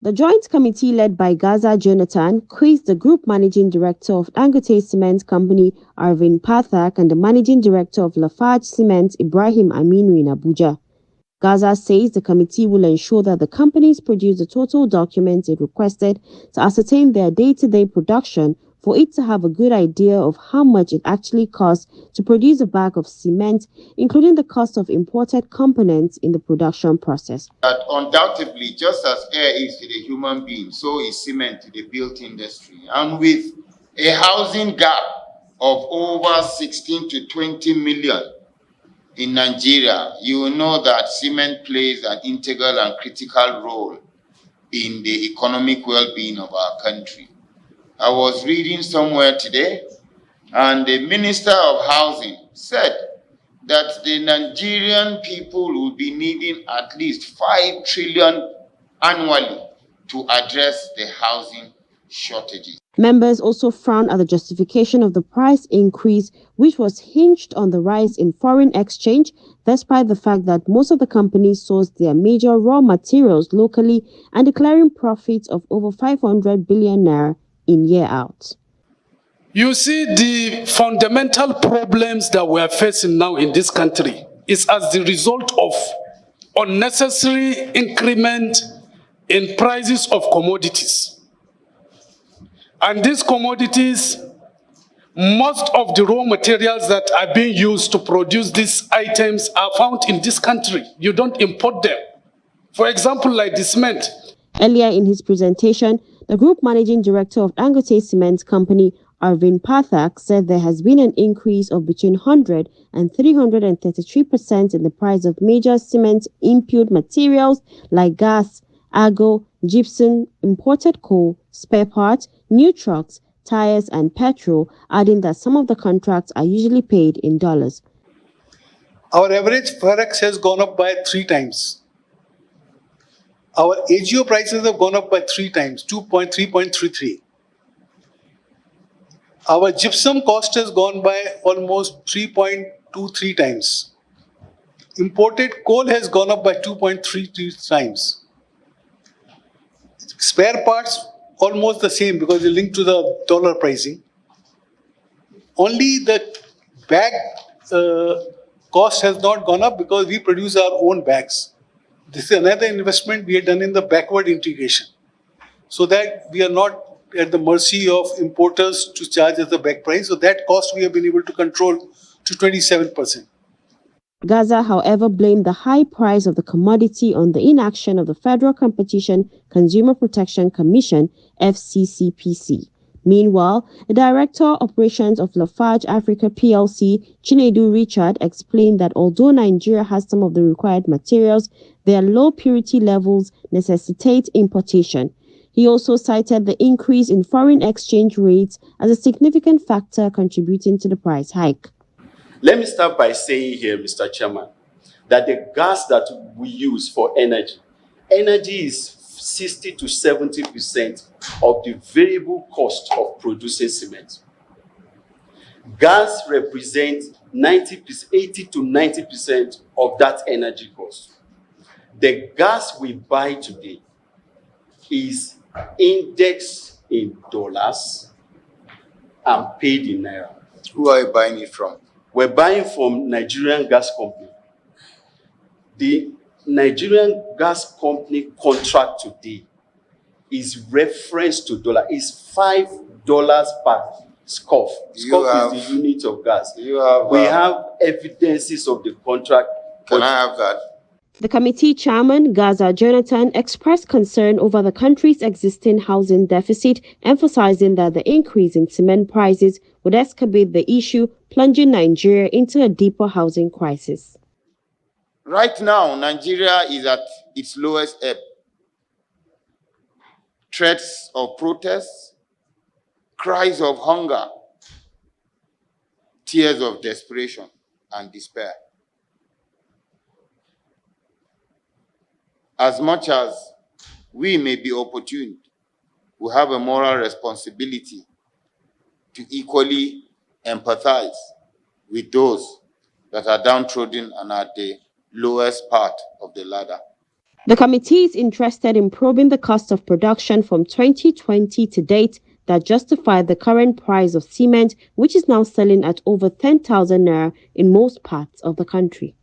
The joint committee led by Gaza Jonathan quizzed the group managing director of Dangote Cement Company, Arvind Pathak, and the managing director of Lafarge Cement, Ibrahim Aminu, in Abuja. Gaza says the committee will ensure that the companies produce the total documents it requested to ascertain their day-to-day production for it to have a good idea of how much it actually costs to produce a bag of cement, including the cost of imported components in the production process. That undoubtedly, just as air is to the human being, so is cement to the built industry. And with a housing gap of over 16 to 20 million in Nigeria, you will know that cement plays an integral and critical role in the economic well-being of our country. I was reading somewhere today, and the Minister of Housing said that the Nigerian people will be needing at least 5 trillion annually to address the housing shortages. Members also frowned at the justification of the price increase, which was hinged on the rise in foreign exchange, despite the fact that most of the companies sourced their major raw materials locally and declaring profits of over 500 billion naira in year out. You see, the fundamental problems that we are facing now in this country is as the result of unnecessary increment in prices of commodities. And these commodities, most of the raw materials that are being used to produce these items are found in this country. You don't import them. For example, like the cement. Earlier in his presentation, the group managing director of Dangote Cement Company, Arvind Pathak, said there has been an increase of between 100 and 333% in the price of major cement input materials like gas, agro, gypsum, imported coal, spare parts, new trucks, tires, and petrol, adding that some of the contracts are usually paid in dollars. Our average forex has gone up by 3 times. Our AGO prices have gone up by 3 times, 3.33. Our gypsum cost has gone by almost 3.23 times. Imported coal has gone up by 2.33 times. Spare parts almost the same because they're linked to the dollar pricing. Only the bag cost has not gone up because we produce our own bags. This is another investment we have done in the backward integration, so that we are not at the mercy of importers to charge us the back price. So that cost we have been able to control to 27%. Gaza, however, blamed the high price of the commodity on the inaction of the Federal Competition Consumer Protection Commission, FCCPC. Meanwhile, the Director Operations of Lafarge Africa plc, Chinedu Richard, explained that although Nigeria has some of the required materials, their low purity levels necessitate importation. He also cited the increase in foreign exchange rates as a significant factor contributing to the price hike. Let me start by saying here, Mr. Chairman, that the gas that we use for energy is 60 to 70% of the variable cost of producing cement. Gas represents 80 to 90% of that energy cost. The gas we buy today is indexed in dollars and paid in naira. Who are you buying it from? We're buying from Nigerian Gas Company. The Nigerian Gas Company contract today is referenced to dollar. It's $5 per scoff. Scoff is the unit of gas. We have evidences of the contract. Can I have that? The committee chairman, Gaza Jonathan, expressed concern over the country's existing housing deficit, emphasizing that the increase in cement prices would exacerbate the issue, plunging Nigeria into a deeper housing crisis. Right now, Nigeria is at its lowest ebb. Threats of protests, cries of hunger, tears of desperation and despair. As much as we may be opportune, we have a moral responsibility to equally empathize with those that are downtrodden and at the lowest part of the ladder. The committee is interested in probing the cost of production from 2020 to date that justify the current price of cement, which is now selling at over 10,000 naira in most parts of the country.